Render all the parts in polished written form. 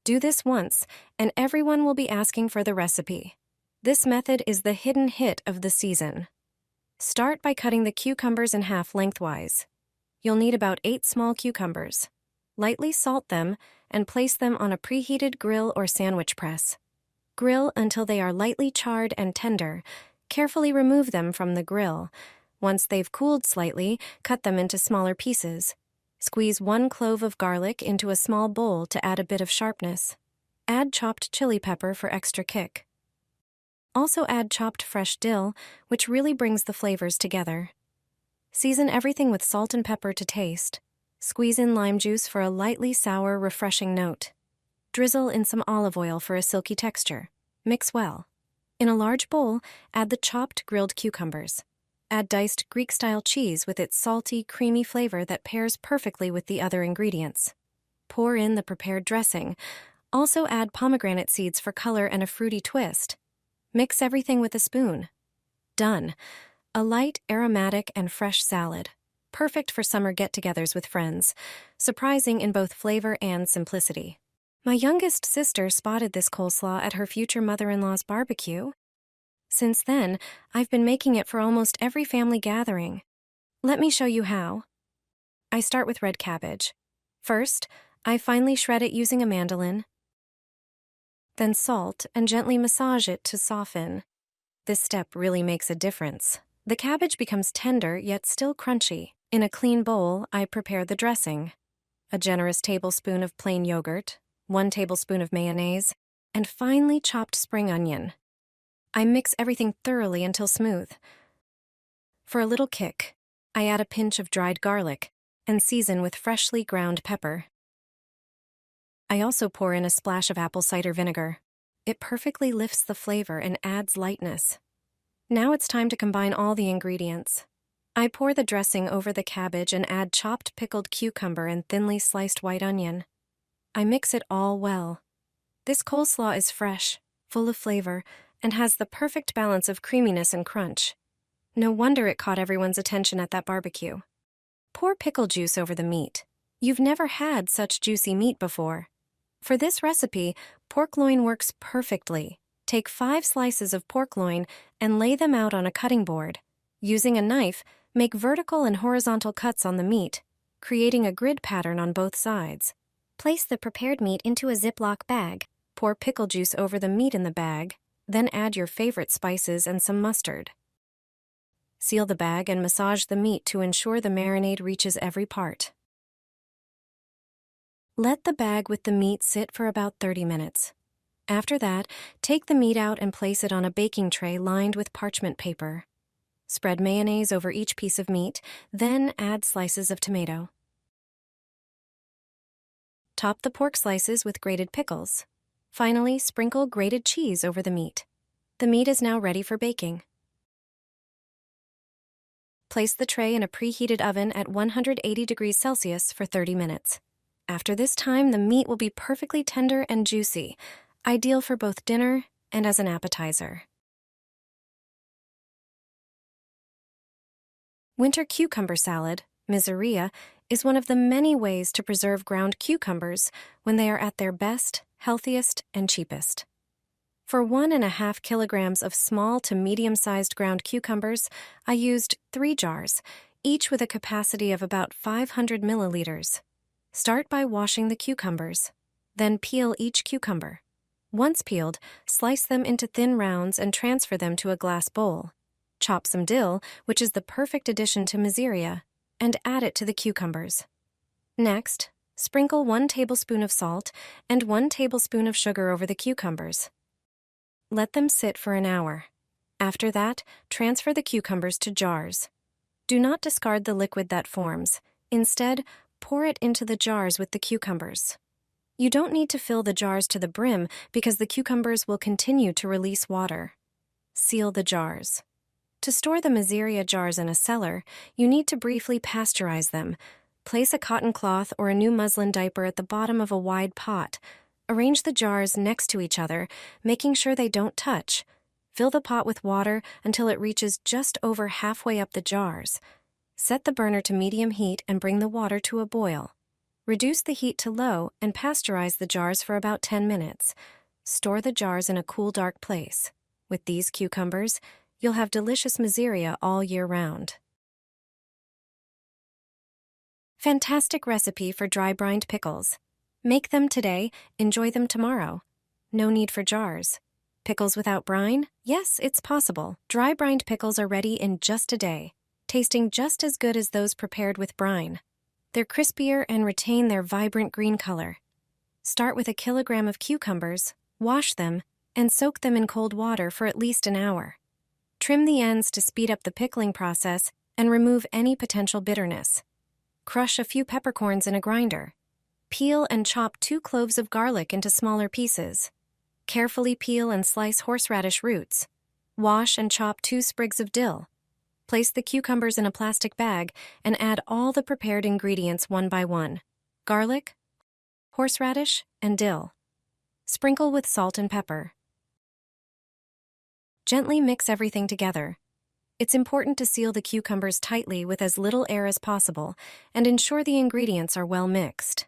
Do this once, and everyone will be asking for the recipe. This method is the hidden hit of the season. Start by cutting the cucumbers in half lengthwise. You'll need about 8 small cucumbers. Lightly salt them and place them on a preheated grill or sandwich press. Grill until they are lightly charred and tender. Carefully remove them from the grill. Once they've cooled slightly, cut them into smaller pieces. Squeeze 1 clove of garlic into a small bowl to add a bit of sharpness. Add chopped chili pepper for extra kick. Also add chopped fresh dill, which really brings the flavors together. Season everything with salt and pepper to taste. Squeeze in lime juice for a lightly sour, refreshing note. Drizzle in some olive oil for a silky texture. Mix well. In a large bowl, add the chopped grilled cucumbers. Add diced Greek-style cheese with its salty, creamy flavor that pairs perfectly with the other ingredients. Pour in the prepared dressing. Also add pomegranate seeds for color and a fruity twist. Mix everything with a spoon. Done. A light, aromatic, and fresh salad. Perfect for summer get-togethers with friends. Surprising in both flavor and simplicity. My youngest sister spotted this coleslaw at her future mother-in-law's barbecue. Since then, I've been making it for almost every family gathering. Let me show you how. I start with red cabbage. First, I finely shred it using a mandolin. Then salt and gently massage it to soften. This step really makes a difference. The cabbage becomes tender yet still crunchy. In a clean bowl, I prepare the dressing. A generous tablespoon of plain yogurt, 1 tablespoon of mayonnaise, and finely chopped spring onion. I mix everything thoroughly until smooth. For a little kick, I add a pinch of dried garlic and season with freshly ground pepper. I also pour in a splash of apple cider vinegar. It perfectly lifts the flavor and adds lightness. Now it's time to combine all the ingredients. I pour the dressing over the cabbage and add chopped pickled cucumber and thinly sliced white onion. I mix it all well. This coleslaw is fresh, full of flavor, and has the perfect balance of creaminess and crunch. No wonder it caught everyone's attention at that barbecue. Pour pickle juice over the meat. You've never had such juicy meat before. For this recipe, pork loin works perfectly. Take 5 slices of pork loin and lay them out on a cutting board. Using a knife, make vertical and horizontal cuts on the meat, creating a grid pattern on both sides. Place the prepared meat into a Ziploc bag. Pour pickle juice over the meat in the bag, then add your favorite spices and some mustard. Seal the bag and massage the meat to ensure the marinade reaches every part. Let the bag with the meat sit for about 30 minutes. After that, take the meat out and place it on a baking tray lined with parchment paper. Spread mayonnaise over each piece of meat, then add slices of tomato. Top the pork slices with grated pickles. Finally, sprinkle grated cheese over the meat. The meat is now ready for baking. Place the tray in a preheated oven at 180 degrees Celsius for 30 minutes. After this time, the meat will be perfectly tender and juicy, ideal for both dinner and as an appetizer. Winter cucumber salad, miseria, is one of the many ways to preserve ground cucumbers when they are at their best, healthiest, and cheapest. For 1.5 kilograms of small to medium-sized ground cucumbers, I used 3 jars, each with a capacity of about 500 milliliters. Start by washing the cucumbers. Then peel each cucumber. Once peeled, slice them into thin rounds and transfer them to a glass bowl. Chop some dill, which is the perfect addition to miseria, and add it to the cucumbers. Next, sprinkle 1 tablespoon of salt and 1 tablespoon of sugar over the cucumbers. Let them sit for an hour. After that, transfer the cucumbers to jars. Do not discard the liquid that forms. Instead, pour it into the jars with the cucumbers. You don't need to fill the jars to the brim because the cucumbers will continue to release water. Seal the jars. To store the miseria jars in a cellar, you need to briefly pasteurize them. Place a cotton cloth or a new muslin diaper at the bottom of a wide pot. Arrange the jars next to each other, making sure they don't touch. Fill the pot with water until it reaches just over halfway up the jars. Set the burner to medium heat and bring the water to a boil. Reduce the heat to low and pasteurize the jars for about 10 minutes. Store the jars in a cool, dark place. With these cucumbers, you'll have delicious Mazeria all year round. Fantastic recipe for dry brined pickles. Make them today, enjoy them tomorrow. No need for jars. Pickles without brine? Yes, it's possible. Dry brined pickles are ready in just a day, tasting just as good as those prepared with brine. They're crispier and retain their vibrant green color. Start with a kilogram of cucumbers, wash them, and soak them in cold water for at least an hour. Trim the ends to speed up the pickling process and remove any potential bitterness. Crush a few peppercorns in a grinder. Peel and chop 2 cloves of garlic into smaller pieces. Carefully peel and slice horseradish roots. Wash and chop 2 sprigs of dill. Place the cucumbers in a plastic bag and add all the prepared ingredients one by one: garlic, horseradish, and dill. Sprinkle with salt and pepper. Gently mix everything together. It's important to seal the cucumbers tightly with as little air as possible and ensure the ingredients are well mixed.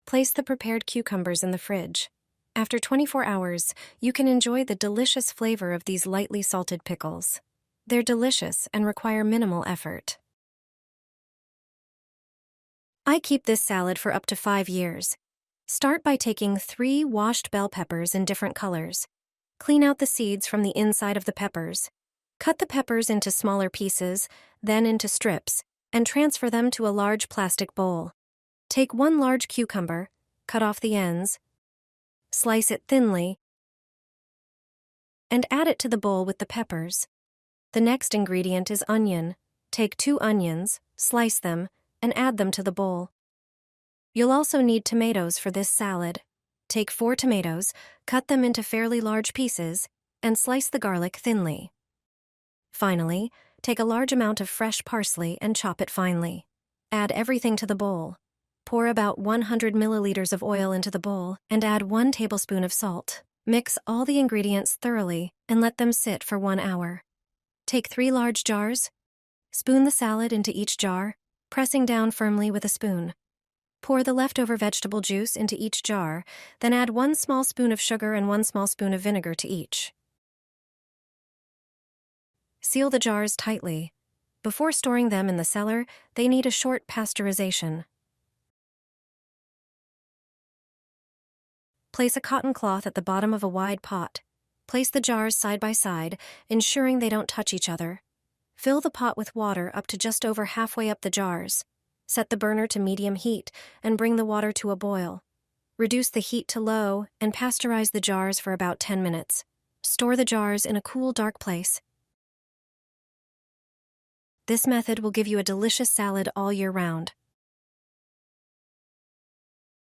Place the prepared cucumbers in the fridge. After 24 hours, you can enjoy the delicious flavor of these lightly salted pickles. They're delicious and require minimal effort. I keep this salad for up to 5 years. Start by taking 3 washed bell peppers in different colors. Clean out the seeds from the inside of the peppers. Cut the peppers into smaller pieces, then into strips, and transfer them to a large plastic bowl. Take 1 large cucumber, cut off the ends, slice it thinly, and add it to the bowl with the peppers. The next ingredient is onion. Take 2 onions, slice them, and add them to the bowl. You'll also need tomatoes for this salad. Take 4 tomatoes, cut them into fairly large pieces, and slice the garlic thinly. Finally, take a large amount of fresh parsley and chop it finely. Add everything to the bowl. Pour about 100 milliliters of oil into the bowl and add 1 tablespoon of salt. Mix all the ingredients thoroughly and let them sit for 1 hour. Take 3 large jars. Spoon the salad into each jar, pressing down firmly with a spoon. Pour the leftover vegetable juice into each jar, then add 1 small spoon of sugar and 1 small spoon of vinegar to each. Seal the jars tightly. Before storing them in the cellar, they need a short pasteurization. Place a cotton cloth at the bottom of a wide pot. Place the jars side by side, ensuring they don't touch each other. Fill the pot with water up to just over halfway up the jars. Set the burner to medium heat and bring the water to a boil. Reduce the heat to low and pasteurize the jars for about 10 minutes. Store the jars in a cool, dark place. This method will give you a delicious salad all year round.